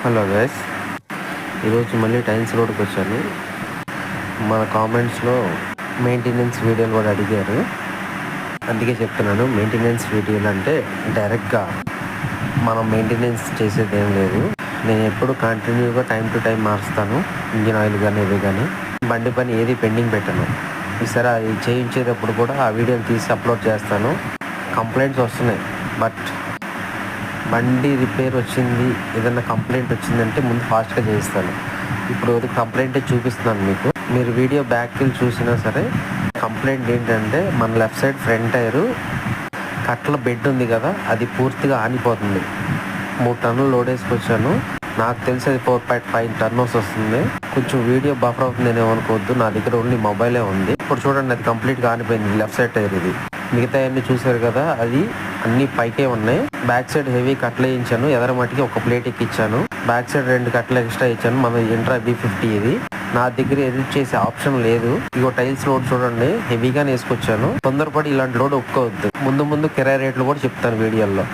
Hello guys, ఈరోజు మళ్ళీ tiles రోడ్కి వచ్చాను. మన కామెంట్స్లో మెయింటెనెన్స్ వీడియోలు కూడా అడిగారు, అందుకే చెప్తున్నాను. మెయింటెనెన్స్ వీడియోలు అంటే డైరెక్ట్గా మనం మెయింటెనెన్స్ చేసేది ఏం లేదు. నేను ఎప్పుడు కంటిన్యూగా టైం టు టైం మారుస్తాను. ఇంజిన్ ఆయిల్ కానీ ఏవి కానీ బండి పని ఏది పెండింగ్ పెట్టను. ఈసారి అది చేయించేటప్పుడు కూడా ఆ వీడియోలు తీసి అప్లోడ్ చేస్తాను. కంప్లైంట్స్ వస్తున్నాయి, బట్ బండి రిపేర్ వచ్చింది, ఏదైనా కంప్లైంట్ వచ్చిందంటే ముందు ఫాస్ట్గా చేయిస్తాను. ఇప్పుడు కంప్లైంటే చూపిస్తున్నాను మీకు. మీరు వీడియో బ్యాక్ వెళ్ళి చూసినా సరే కంప్లైంట్ ఏంటంటే మన లెఫ్ట్ సైడ్ ఫ్రంట్ టైరు కట్ల బెడ్ ఉంది కదా, అది పూర్తిగా ఆనిపోతుంది. 3 టన్నులు లోడ్ వేసుకొచ్చాను. నాకు తెలిసి అది 4.5 టర్నోస్ వస్తుంది. కొంచెం వీడియో బఫర్ అవుతుంది అనుకోవద్దు, నా దగ్గర ఓన్లీ మొబైలే ఉంది. ఇప్పుడు చూడండి, అది కంప్లీట్గా ఆనిపోయింది. లెఫ్ట్ సైడ్ టైర్ ఇది. మిగతా అన్ని చూసారు కదా, అది అన్ని పైకే ఉన్నాయి. బ్యాక్ సైడ్ హెవీ కట్లు వేయించాను, ఎదర మట్టికి ఒక ప్లేట్ ఎక్కిచ్చాను. బ్యాక్ సైడ్ 2 కట్లు ఎక్స్ట్రా ఇచ్చాను. మన ఇంట్రా B50 ఇది. నా దగ్గర ఎడిట్ చేసే ఆప్షన్ లేదు. ఇగో టైల్స్ లోడ్ చూడండి, హెవీగానే వేసుకొచ్చాను. తొందరపడి ఇలాంటి లోడ్ ఒప్పుకోవద్దు. ముందు కిరాయి రేట్లు కూడా చెప్తాను వీడియోలో.